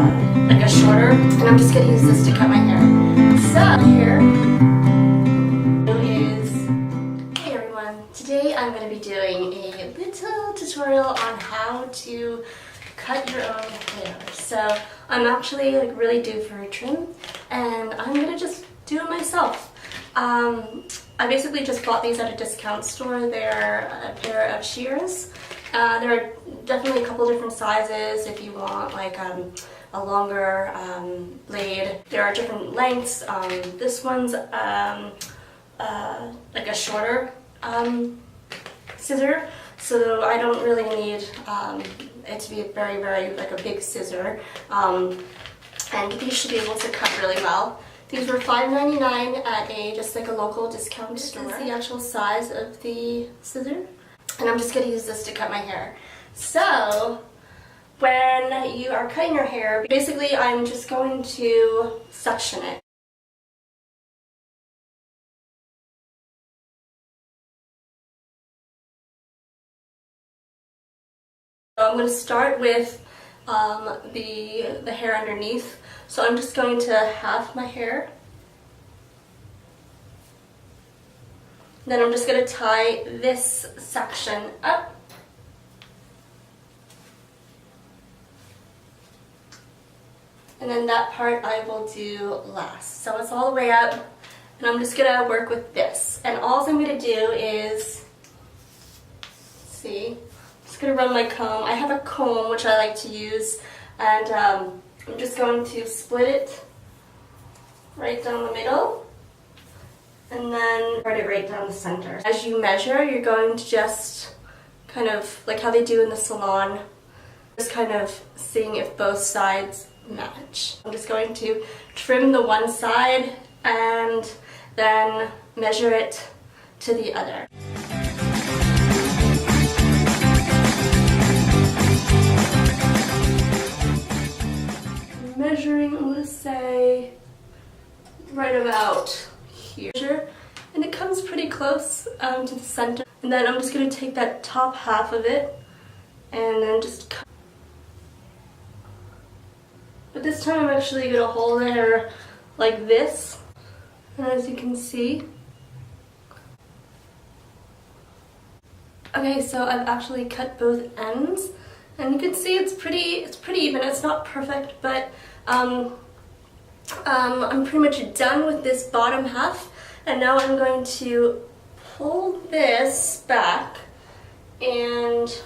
like a shorter, and I'm just gonna use this to cut my hair. So here is, hey everyone, today I'm gonna be doing a little tutorial on how to cut your own hair. So I'm actually like really due for a trim, and I'm gonna just do it myself. I basically just bought these at a discount store. They're a pair of shears. There are definitely a couple different sizes if you want like a longer blade. There are different lengths. This one's like a shorter scissor, so I don't really need it to be very like a big scissor. And these should be able to cut really well. These were $5.99 at just like a local discount store. This is the actual size of the scissor. And I'm just going to use this to cut my hair. So, when you are cutting your hair, basically I'm just going to suction it. So I'm going to start with the hair underneath. So I'm just going to half my hair. Then I'm just going to tie this section up. And then that part I will do last. So it's all the way up, and I'm just going to work with this. And all I'm going to do is, see, I'm just going to run my comb. I have a comb which I like to use, and I'm just going to split it right down the middle. And then part it right down the center. As you measure, you're going to just kind of, like how they do in the salon, just kind of seeing if both sides match. I'm just going to trim the one side and then measure it to the other. Measuring, I'm going to say right about here, and it comes pretty close to the center. And then I'm just going to take that top half of it and then just cut. But this time I'm actually going to hold the hair like this, and as you can see. Okay, so I've actually cut both ends, and you can see it's pretty even. It's not perfect, but I'm pretty much done with this bottom half, and now I'm going to pull this back and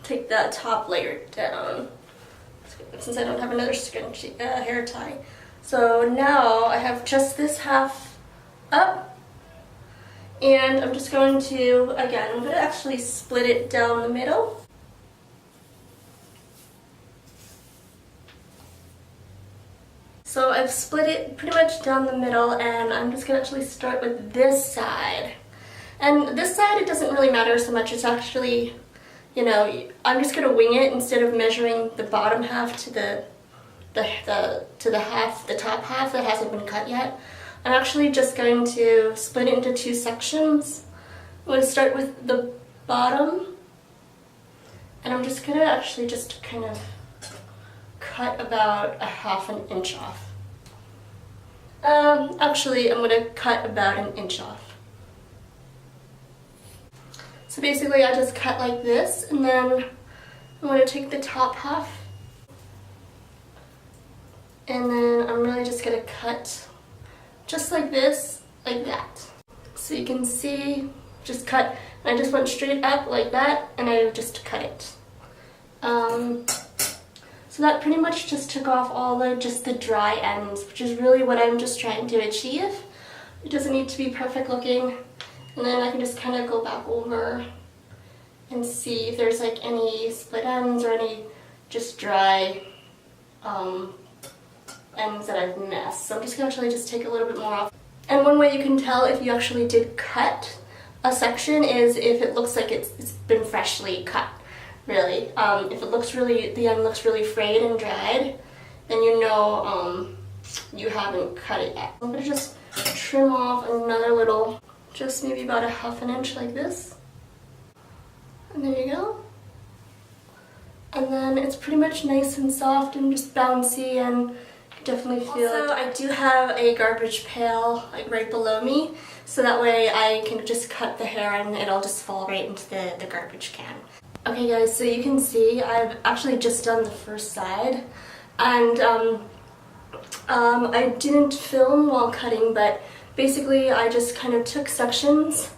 take that top layer down, since I don't have another scrunchie, hair tie. So now I have just this half up, and I'm just going to, again, I'm going to actually split it down the middle. So I've split it pretty much down the middle, and I'm just going to actually start with this side. And this side, it doesn't really matter so much. It's actually, you know, I'm just going to wing it instead of measuring the bottom half to the top half that hasn't been cut yet. I'm actually just going to split it into two sections. I'm going to start with the bottom, and I'm just going to actually just kind of cut about a ½ inch off. Actually, I'm going to cut about an inch off. So basically I just cut like this, and then I'm going to take the top half, and then I'm really just going to cut just like this, like that. So you can see, just cut, and I just went straight up like that, and I just cut it. So that pretty much just took off all the dry ends, which is really what I'm just trying to achieve. It doesn't need to be perfect looking. And then I can just kind of go back over and see if there's like any split ends or any just dry ends that I've missed. So I'm just going to actually just take a little bit more off. And one way you can tell if you actually did cut a section is if it looks like it's been freshly cut. Really, if it looks really, the end looks really frayed and dried, then you know you haven't cut it yet. I'm gonna just trim off another little, just maybe about ½ inch like this, and there you go. And and then it's pretty much nice and soft and just bouncy, and definitely feel it. Also, I do have a garbage pail like right below me, so that way I can just cut the hair and it'll just fall right into the garbage can. Okay guys, so you can see I've actually just done the first side, and I didn't film while cutting, but basically I just kind of took sections.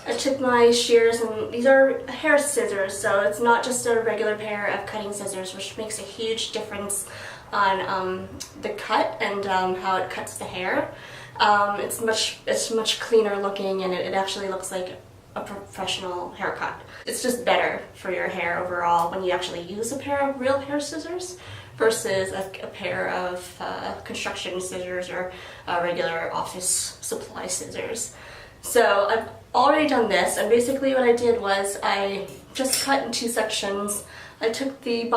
I took my shears, and these are hair scissors, so it's not just a regular pair of cutting scissors, which makes a huge difference on the cut and how it cuts the hair. It's much cleaner looking, and it actually looks like a professional haircut. It's just better for your hair overall when you actually use a pair of real hair scissors versus a pair of construction scissors or regular office supply scissors. So I've already done this, and basically what I did was I just cut in 2 sections. I took the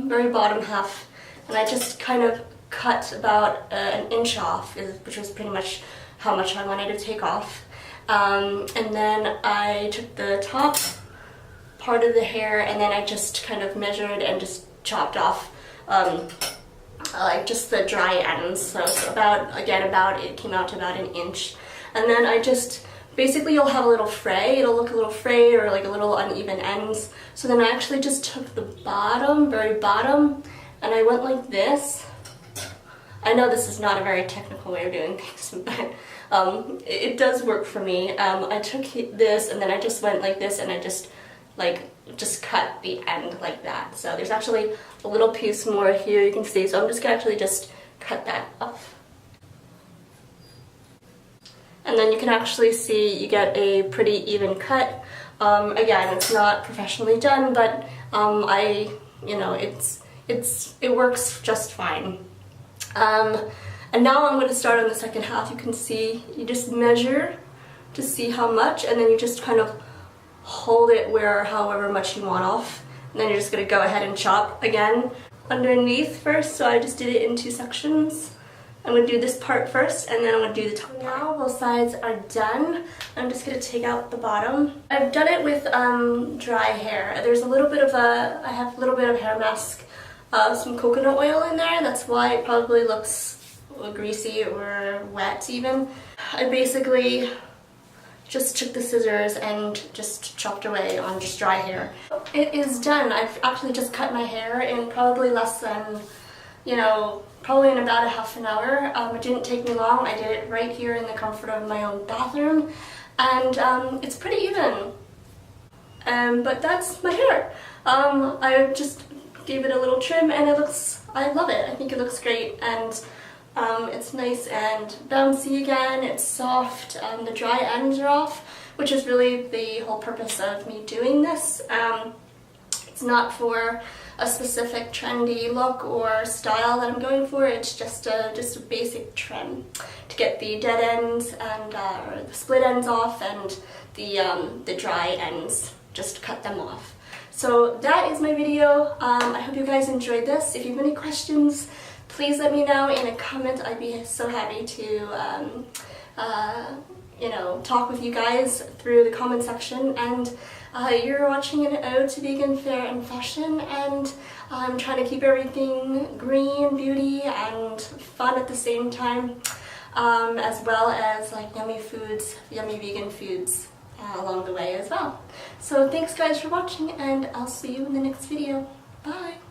very bottom half, and I just kind of cut about an inch off, which was pretty much how much I wanted to take off. And then I took the top part of the hair, and then I just kind of measured and just chopped off like just the dry ends. So it came out to about an inch. And then I just, basically you'll have a little fray, it'll look a little frayed or like a little uneven ends. So then I actually just took the very bottom, and I went like this. I know this is not a very technical way of doing things, but it does work for me. I took this, and then I just went like this, and I just cut the end like that. So there's actually a little piece more here you can see, so I'm just gonna actually just cut that off. And then you can actually see you get a pretty even cut. Again, it's not professionally done, but it works just fine. And now I'm going to start on the second half. You can see, you just measure to see how much, and then you just kind of hold it however much you want off. And then you're just going to go ahead and chop again underneath first. So I just did it in 2 sections. I'm going to do this part first, and then I'm going to do the top part. Now both sides are done. I'm just going to take out the bottom. I've done it with dry hair. There's I have a little bit of hair mask, some coconut oil in there. That's why it probably looks greasy or wet even. I basically just took the scissors and just chopped away on just dry hair. It is done. I've actually just cut my hair in probably less than, probably in about a half an hour. It didn't take me long. I did it right here in the comfort of my own bathroom, and it's pretty even. But that's my hair. I just gave it a little trim, and I love it. I think it looks great, and it's nice and bouncy again. It's soft. The dry ends are off, which is really the whole purpose of me doing this. It's not for a specific trendy look or style that I'm going for. It's just a basic trim to get the dead ends and or the split ends off, and the dry ends, just cut them off. So that is my video. I hope you guys enjoyed this. If you have any questions, please let me know in a comment. I'd be so happy to talk with you guys through the comment section. And you're watching an ode to vegan fare and fashion, and I'm trying to keep everything green, beauty, and fun at the same time, as well as like yummy vegan foods along the way as well. So thanks guys for watching, and I'll see you in the next video. Bye!